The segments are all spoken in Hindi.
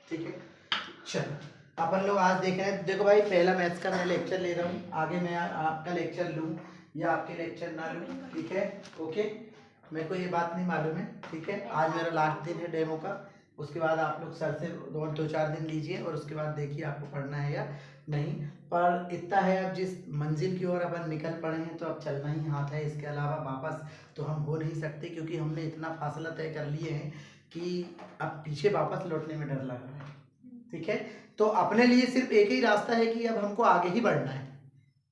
ठीक है, चलो अपन लोग आज देख रहे हैं। देखो भाई, पहला मैथ्स का मैं लेक्चर ले रहा हूँ, आगे मैं आपका लेक्चर लूँ या आपके लेक्चर ना लूँ, ठीक है। ओके, मेरे को ये बात नहीं मालूम है, ठीक है। आज मेरा लास्ट दिन है डेमो का, उसके बाद आप लोग सर से दो चार दिन लीजिए और उसके बाद देखिए आपको पढ़ना है या नहीं। पर इतना है, अब जिस मंजिल की ओर अपन निकल पड़े हैं तो अब चलना ही हाथ है, इसके अलावा वापस तो हम हो नहीं सकते, क्योंकि हमने इतना फासला तय कर लिए हैं कि अब पीछे वापस लौटने में डर लग रहा है, ठीक है। तो अपने लिए सिर्फ एक ही रास्ता है कि अब हमको आगे ही बढ़ना है।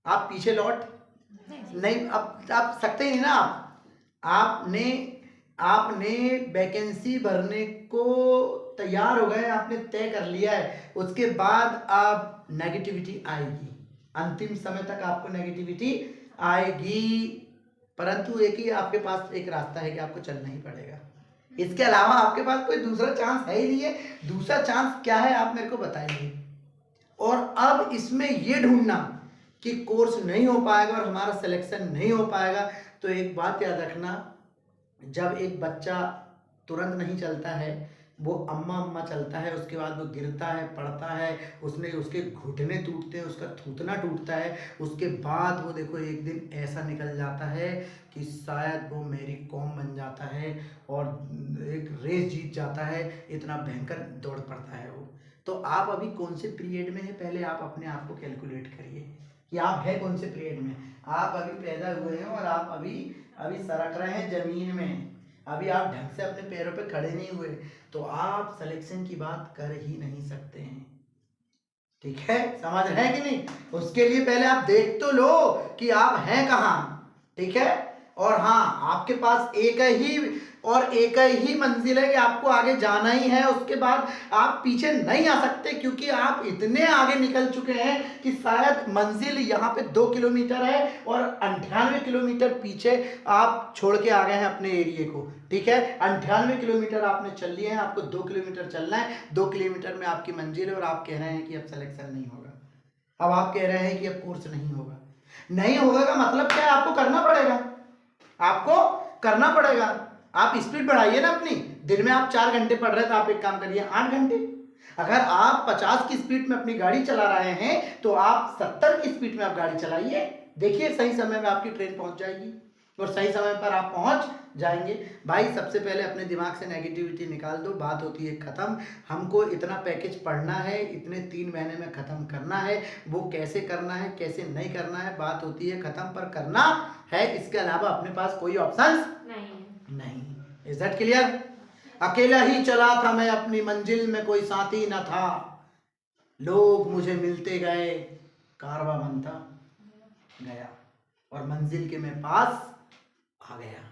आप पीछे लौट नहीं, अब आप सकते ही ना। आपने वैकेंसी भरने को तैयार हो गए, आपने तय कर लिया है, उसके बाद आप नेगेटिविटी आएगी, अंतिम समय तक आपको नेगेटिविटी आएगी, परंतु एक ही आपके पास एक रास्ता है कि आपको चलना ही पड़ेगा। इसके अलावा आपके पास कोई दूसरा चांस है ही नहीं है। दूसरा चांस क्या है आप मेरे को बताइए। और अब इसमें ये ढूंढना कि कोर्स नहीं हो पाएगा और हमारा सिलेक्शन नहीं हो पाएगा, तो एक बात याद रखना, जब एक बच्चा तुरंत नहीं चलता है, वो अम्मा अम्मा चलता है, उसके बाद वो गिरता है, पड़ता है, उसके घुटने टूटते हैं, उसका थूथना टूटता है, उसके बाद वो देखो एक दिन ऐसा निकल जाता है कि शायद वो मेरी कॉम बन जाता है और एक रेस जीत जाता है, इतना भयंकर दौड़ पड़ता है वो। तो आप अभी कौन से पीरियड में है, पहले आप अपने आप को कैलकुलेट करिए कि आप है कौन से पीरियड में। आप अभी पैदा हुए हैं और आप अभी सरक रहे हैं जमीन में, अभी आप ढंग से अपने पैरों पे खड़े नहीं हुए, तो आप सिलेक्शन की बात कर ही नहीं सकते हैं, ठीक है। समझ है कि नहीं? उसके लिए पहले आप देख तो लो कि आप हैं कहाँ, ठीक है। और हाँ, आपके पास एक ही मंजिल है कि आपको आगे जाना ही है, उसके बाद आप पीछे नहीं आ सकते, क्योंकि आप इतने आगे निकल चुके हैं कि शायद मंजिल यहाँ पे 2 किलोमीटर है और 98 किलोमीटर पीछे आप छोड़ के आ गए हैं अपने एरिया को, ठीक है। 98 किलोमीटर आपने चल लिए हैं, आपको 2 किलोमीटर चलना है, 2 किलोमीटर में आपकी मंजिल है और आप कह रहे हैं कि अब सिलेक्शन नहीं होगा। अब आप कह रहे हैं कि अब कोर्स नहीं होगा। नहीं होगा का मतलब क्या है? आपको करना पड़ेगा, आपको करना पड़ेगा। आप स्पीड बढ़ाइए ना अपनी। दिन में आप 4 घंटे पढ़ रहे हैं तो आप एक काम करिए 8 घंटे। अगर आप 50 की स्पीड में अपनी गाड़ी चला रहे हैं तो आप 70 की स्पीड में आप गाड़ी चलाइए, देखिए सही समय में आपकी ट्रेन पहुंच जाएगी और सही समय पर आप पहुंच जाएंगे। भाई सबसे पहले अपने दिमाग से नेगेटिविटी निकाल दो, बात होती है खत्म। हमको इतना पैकेज पढ़ना है, इतने 3 महीने में खत्म करना है, वो कैसे करना है कैसे नहीं करना है बात होती है खत्म, पर करना है, इसके अलावा अपने पास कोई ऑप्शन नहीं। Is that clear? अकेला ही चला था मैं अपनी मंजिल में, कोई साथी न था, लोग मुझे मिलते गए, कारवां बनता गया और मंजिल के मैं पास आ गया,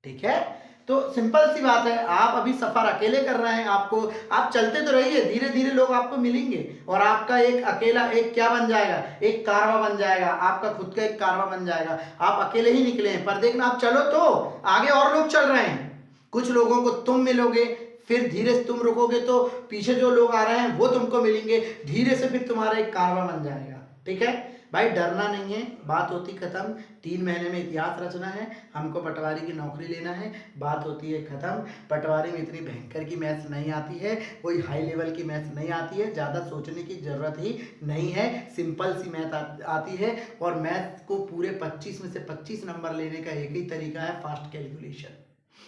ठीक है। तो सिंपल सी बात है, आप अभी सफर अकेले कर रहे हैं, आप चलते तो रहिए, धीरे धीरे लोग आपको मिलेंगे और आपका एक अकेला एक क्या बन जाएगा, एक कारवां बन जाएगा, आपका खुद का एक कारवां बन जाएगा। आप अकेले ही निकले हैं, पर देखना आप चलो तो आगे और लोग चल रहे हैं, कुछ लोगों को तुम मिलोगे, फिर धीरे से तुम रुकोगे तो पीछे जो लोग आ रहे हैं वो तुमको मिलेंगे, धीरे से फिर तुम्हारा एक कारवां बन जाएगा, ठीक है। भाई डरना नहीं है, बात होती खत्म। 3 महीने में इतिहास रचना है, हमको पटवारी की नौकरी लेना है, बात होती है खत्म। पटवारी में इतनी भयंकर की मैथ्स नहीं आती है, कोई हाई लेवल की मैथ्स नहीं आती है, ज़्यादा सोचने की ज़रूरत ही नहीं है, सिंपल सी मैथ आती है। और मैथ को पूरे 25 में से 25 नंबर लेने का एक ही तरीका है, फास्ट कैलकुलेशन।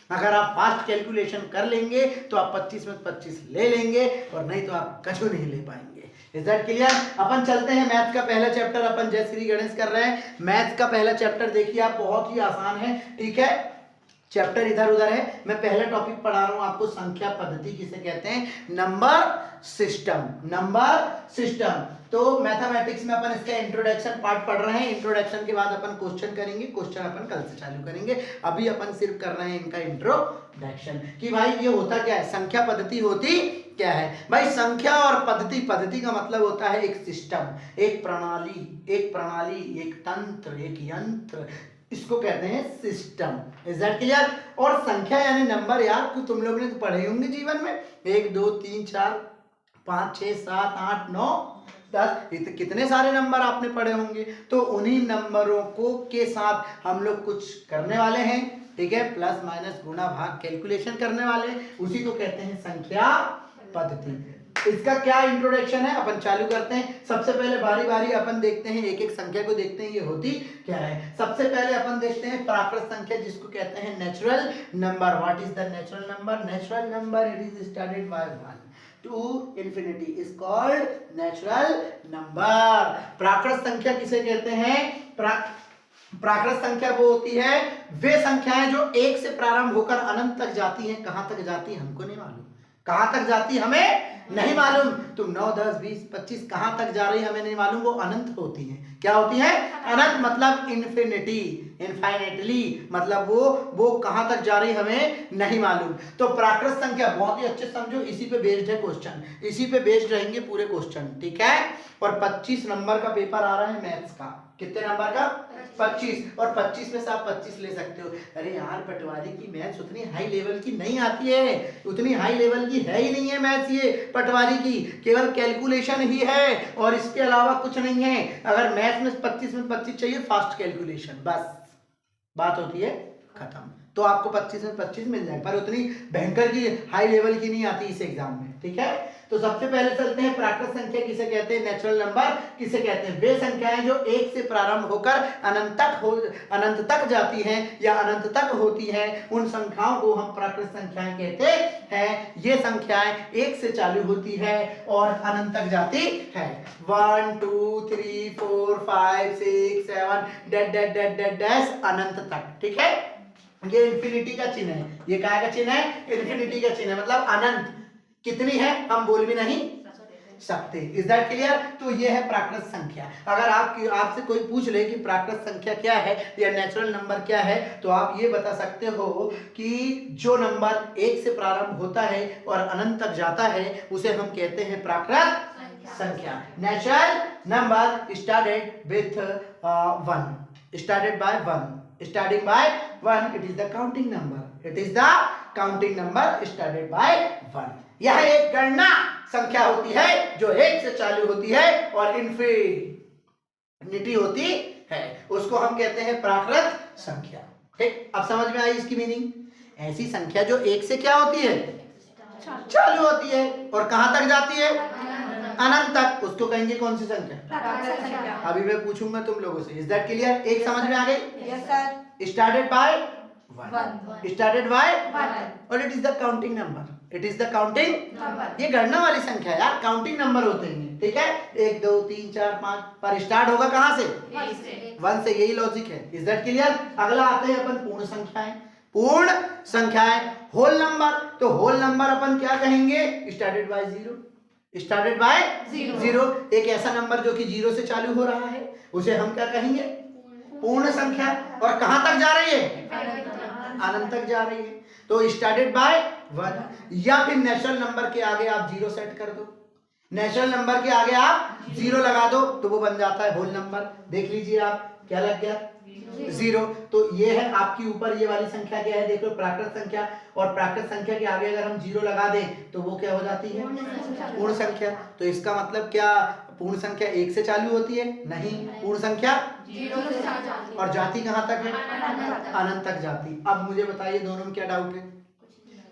अगर आप फास्ट कैलकुलेशन कर लेंगे तो आप 25 में 25 ले लेंगे, और नहीं तो आप कछु नहीं ले पाएंगे। Is that clear? अपन चलते हैं मैथ का पहला चैप्टर, अपन जय श्री गणेश कर रहे हैं। मैथ का पहला चैप्टर देखिए आप, बहुत ही आसान है, ठीक है। चैप्टर इधर उधर है, मैं पहला टॉपिक पढ़ा रहा हूं आपको, संख्या पद्धति किसे कहते हैं, नंबर सिस्टम। तो मैथमेटिक्स में अपन इसका इंट्रोडक्शन पार्ट पढ़ रहे हैं, इंट्रोडक्शन के बाद अपन क्वेश्चन करेंगे, क्वेश्चन अपन कल से चालू करेंगे, अभी अपन सिर्फ कर रहे हैं इनका इंट्रोडक्शन कि भाई ये होता क्या है, संख्या पद्धति होती क्या है। भाई संख्या और पद्धति का मतलब होता है एक सिस्टम, एक प्रणाली, एक तंत्र, एक यंत्र, इसको कहते हैं सिस्टम। Is that clear? और संख्या यानी नंबर यार, तुम लोग ने तो पढ़े होंगे जीवन में, 1 2 3 4 5 6 7 8 9 10, कितने सारे नंबर आपने पढ़े होंगे। तो उन्हीं नंबरों को के साथ हम लोग कुछ करने वाले हैं, ठीक है, प्लस माइनस गुणा भाग कैलकुलेशन करने वाले, उसी को कहते हैं संख्या पद्धति। इसका क्या इंट्रोडक्शन है अपन चालू करते हैं। सबसे पहले बारी बारी अपन देखते हैं, एक एक संख्या को देखते हैं ये होती क्या है। सबसे पहले अपन देखते हैं प्राकृत संख्या जिसको कहते हैं natural number. What is the natural number? Natural number it is started by 1 to infinity is called natural number। प्राकृत संख्या किसे कहते हैं? प्राकृत संख्या वो होती है वे संख्याएं जो 1 से प्रारंभ होकर अनंत तक जाती हैं। कहां तक जाती है हमको नहीं मालूम, कहां तक जाती हमें नहीं मालूम। तुम 9 10 20 25 कहां तक जा रही हमें नहीं मालूम, वो अनंत होती है। क्या होती है? अनंत मतलब इन्फिनिटी, इनफाइनेटली मतलब वो कहां तक जा रही हमें नहीं मालूम। तो प्राकृत संख्या बहुत ही अच्छे समझो, इसी पे बेस्ड है क्वेश्चन, इसी पे बेस्ड रहेंगे पूरे क्वेश्चन, ठीक है। और 25 नंबर का पेपर आ रहा है मैथ्स का। कितने नंबर का? 25। और 25 में से आप 25 ले सकते हो। अरे यार पटवारी की मैथ्स उतनी हाई लेवल की नहीं आती है, उतनी हाई लेवल की है ही नहीं है मैथ्स ये पटवारी की, केवल कैलकुलेशन ही है और इसके अलावा कुछ नहीं है। अगर मैथ्स में 25 में 25 चाहिए फास्ट कैलकुलेशन, बस बात होती है खत्म। तो आपको 25 में 25 मिल जाए, पर उतनी भयंकर की हाई लेवल की नहीं आती इस एग्जाम में, ठीक है। तो सबसे पहले चलते हैं प्राकृत संख्या किसे कहते हैं, नेचुरल नंबर किसे कहते हैं। वे संख्याएं जो 1 से प्रारंभ होकर अनंत तक जाती हैं या अनंत तक होती हैं, उन संख्याओं को हम प्राकृत संख्याएं कहते हैं। ये संख्याएं 1 से चालू होती है और अनंत तक जाती है। 1 2 3 4 5 6 7 डैश अनंत तक, ठीक है। ये इन्फिनिटी का चिन्ह है, ये क्या का चिन्ह है? इन्फिनिटी का चिन्ह है, मतलब अनंत कितनी है हम बोल भी नहीं सकते। Is that clear? तो ये है प्राकृत संख्या। अगर आपसे कोई पूछ ले कि प्राकृत संख्या क्या है या नेचुरल नंबर क्या है, तो आप ये बता सकते हो कि जो नंबर 1 से प्रारंभ होता है और अनंत तक जाता है उसे हम कहते हैं प्राकृत संख्या। Natural number started with 1, started by 1, starting by 1, it is the counting number, it is the counting number started by 1। यह एक गणना संख्या होती है जो 1 से चालू होती है और इन्फिनिटी होती है, उसको हम कहते हैं प्राकृत संख्या। ठीक, अब समझ में आई इसकी मीनिंग। ऐसी संख्या जो 1 से क्या होती है? चालू होती है और कहां तक जाती है? अनंत तक, उसको कहेंगे कौन सी संख्या? अभी मैं पूछूंगा तुम लोगों से। Is that clear? एक समझ में आ गई? Yes sir. Started by 1, started by 1 और it is the counting number, it is the counting number. ये गणना वाली संख्या यार, काउंटिंग नंबर होते हैं, ठीक है। 1 2 3 4 5 पर स्टार्ट होगा कहां से? 1 से, यही लॉजिक है। Is that clear? अगला आते हैं अपन पूर्ण संख्याएं। पूर्ण संख्याएं, होल नंबर। तो होल नंबर अपन क्या कहेंगे? Started by 0, started by 0। एक ऐसा नंबर जो कि 0 से चालू हो रहा है उसे हम क्या कहेंगे? पूर्ण संख्या। और कहां तक जा रही है? अनंत तक जा रही है, तो स्टार्टेड बाय 1। या फिर नेचुरल नंबर के आगे आप 0 सेट कर दो, नेचुरल नंबर के आगे आप 0 लगा दो तो वो बन जाता है होल नंबर। देख लीजिए आप क्या लग गया? 0। तो ये है आपकी ऊपर ये वाली संख्या क्या है? देख लो, प्राकृत संख्या। और प्राकृत संख्या के आगे अगर हम 0 लगा दें तो वो क्या हो जाती है? पूर्ण संख्या। तो इसका मतलब क्या पूर्ण संख्या 1 से चालू होती है? नहीं, पूर्ण संख्या 0 से चालू। और जाती कहां तक है? अनंत तक जाती। अब मुझे बताइए दोनों में क्या डाउट है?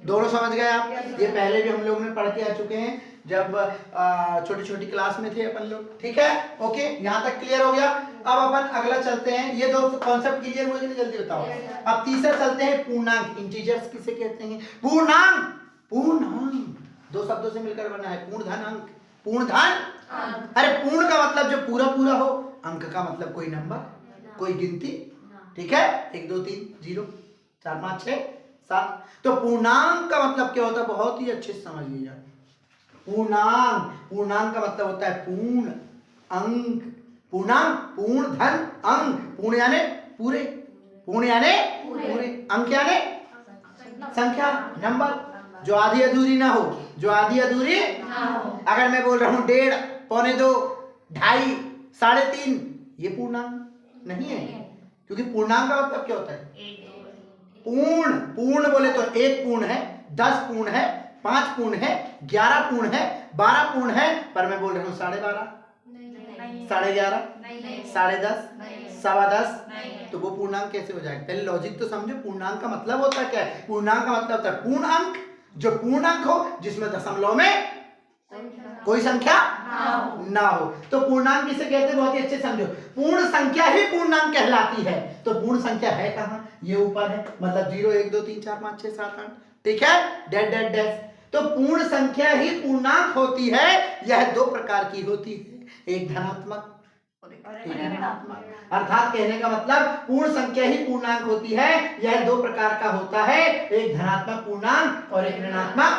दोनों समझ गए आप? ये पहले भी हम लोग ने पढ़ के आ चुके हैं जब छोटी छोटी क्लास में थे अपन लोग, ठीक है। ओके, यहाँ तक क्लियर हो गया। अब अपन अगला चलते हैं। ये दो कॉन्सेप्ट क्लियर मुझे नहीं, जल्दी बताओ। अब तीसरा चलते हैं पूर्णांक। इंटीजर्स किसे कहते हैं? पूर्णांक। पूर्णांक दो शब्दों से मिलकर बना है, पूर्णधन अंक। पूर्णधन, अरे पूर्ण का मतलब जो पूरा पूरा हो, अंक का मतलब कोई नंबर, कोई गिनती, ठीक है। 1 2 3 0 4 5 6 7। तो पूर्णांक का मतलब क्या होता है? बहुत ही अच्छे से समझ लीजिए। पूर्णांक, पूर्णांक का मतलब होता है पूर्ण अंक। पूर्णांक, पूर्ण धन अंक। पूर्ण यानी पूरे, पूर्ण यानी पूरे, अंक यानी संख्या, नंबर जो आधी अधूरी ना हो, जो आधी अधूरी ना हो। अगर मैं बोल रहा हूं 1.5, 1.25, 2.5, 3.5, ये पूर्णांक नहीं है, क्योंकि पूर्णांक का मतलब क्या होता है? पूर्ण। पूर्ण बोले तो 1 पूर्ण है, 10 पूर्ण है, 5 पूर्ण है, 11 पूर्ण है, 12 पूर्ण है, पर मैं बोल रहा हूँ 12.5, 11.5, 10.5, 10.15, तो वो पूर्णांक कैसे हो जाएगा? पहले लॉजिक तो समझो। पूर्णांक का मतलब होता है क्या है? पूर्णांक का मतलब होता है पूर्ण अंक, जो पूर्ण अंक हो जिसमें दशमलव में कोई संख्या ना हो। तो पूर्णांक किसे कहते हैं, बहुत ही अच्छे समझो। पूर्ण संख्या ही पूर्णांक कहलाती है। तो पूर्ण संख्या है कहाँ, ये ऊपर है, मतलब 0 1 2 3 4 5 6 7 8, ठीक है, डैश डैश डैश। तो पूर्ण संख्या ही पूर्णांक होती है। यह दो प्रकार की होती है, एक धनात्मक और एक ऋणात्मक। अर्थात कहने का मतलब पूर्ण संख्या ही पूर्णांक होती है। यह दो प्रकार का होता है, एक धनात्मक पूर्णांक और एक ऋणात्मक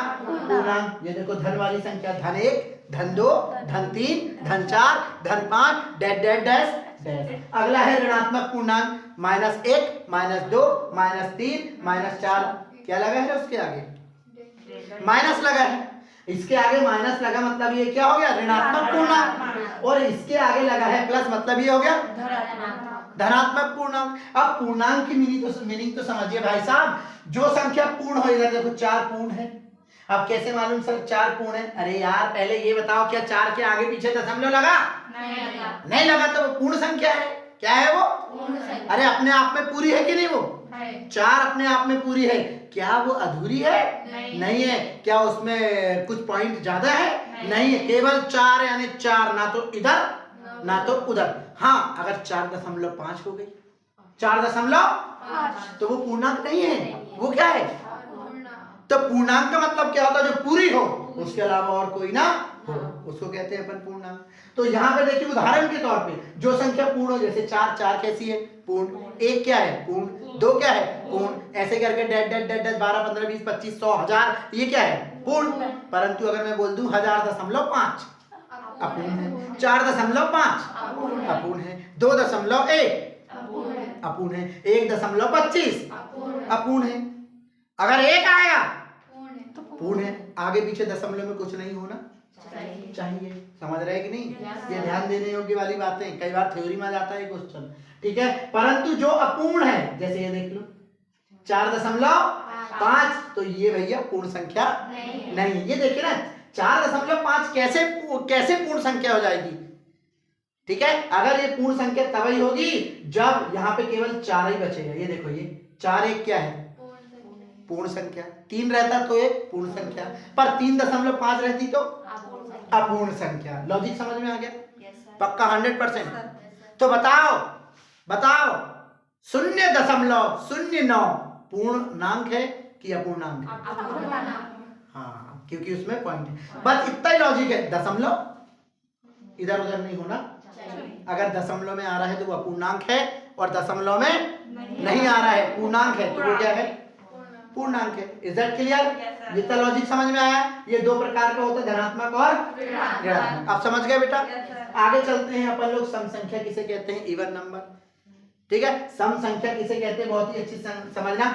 पूर्णांक। ये देखो, धन वाली संख्या धन 1, धन 2, धन 3, धन 4, धन 5, डैश डैश डैश डैश। अगला है ऋणात्मक पूर्णांक, -1, -2, -3, -4। क्या लगा है उसके आगे, माइनस लगा है। इसके आगे माइनस लगा मतलब ये क्या हो गया, ऋणात्मक पूर्णांक। और इसके आगे लगा है प्लस, मतलब ये हो गया धनात्मक पूर्णांक। अब पूर्णांक की मीनिंग तो समझिए भाई साहब। जो संख्या पूर्ण हो, इधर देखो 4 पूर्ण है। अब कैसे मालूम सर 4 पूर्ण है? अरे यार पहले ये बताओ, क्या 4 के आगे पीछे दशमलव लगा? नहीं लगा तो वो पूर्ण संख्या है। क्या है वो? अरे अपने आप में पूरी है कि नहीं? वो 4 अपने आप में पूरी है। क्या वो अधूरी है? नहीं है। क्या उसमें कुछ पॉइंट ज्यादा है? नहीं है। केवल 4 यानी 4, ना तो इधर ना तो उधर। हाँ, अगर 4.5 हो गई, 4.5, तो वो पूर्णांक नहीं है। वो क्या है? तो पूर्णांक का मतलब क्या होता है? जो पूरी हो, उसके अलावा और कोई ना हो, उसको कहते हैं अपन पूर्णांक। तो यहाँ पे देखिए उदाहरण के तौर पे, जो संख्या पूर्ण हो, जैसे 4 कैसी है? पूर्ण। 1 क्या है? पूर्ण। 2 क्या है? पूर्ण। ऐसे करके डैश डैश डैश डैश 12 15 20 25 100 1000, ये क्या है? पूर्ण। परंतु अगर मैं बोल दूं 1000.5, अपूर्ण है। 4.5 अपूर्ण है। 2.1 अपूर्ण है। 1.25 अपूर्ण है। अगर 1 आया तो पूर्ण है। आगे पीछे दशमलव में कुछ नहीं होना चाहिए। समझ रहे हैं कि नहीं? ये ध्यान देने योग्य वाली बातें। कई बार थ्योरी में जाता है क्वेश्चन, ठीक है। परंतु जो अपूर्ण है, जैसे ये देख लो 4.5, तो ये भैया पूर्ण संख्या नहीं। ये देखिए ना, 4.5 कैसे पूर्ण संख्या हो जाएगी? ठीक है, अगर ये पूर्ण संख्या तभी होगी जब यहाँ पे केवल 4 ही बचेगा। ये देखो, ये 4 1 क्या है? पूर्ण संख्या। 3 रहता तो एक पूर्ण संख्या, पर 3.5 रहती तो अपूर्ण संख्या। लॉजिक समझ में आ गया? पक्का 100%। तो बताओ 0.09 पूर्णांक है कि अपूर्णांक है? हाँ, क्योंकि उसमें पॉइंट है। बस इतना ही लॉजिक है। दशमलव इधर उधर नहीं होना। अगर दशमलव में आ रहा है तो वो अपूर्णांक है, और दशमलव में नहीं आ रहा है, पूर्णांक है, तो वो क्या है? पूर्णांक है। Is that clear? जितना लॉजिक समझ में आया? ये दो प्रकार का होता है, धनात्मक और ऋणात्मक। आप समझ गए बेटा? आगे चलते हैं अपन लोग। सम संख्या किसे कहते हैं? Even number. ठीक है, सम संख्या किसे कहते हैं? बहुत ही अच्छी समझना।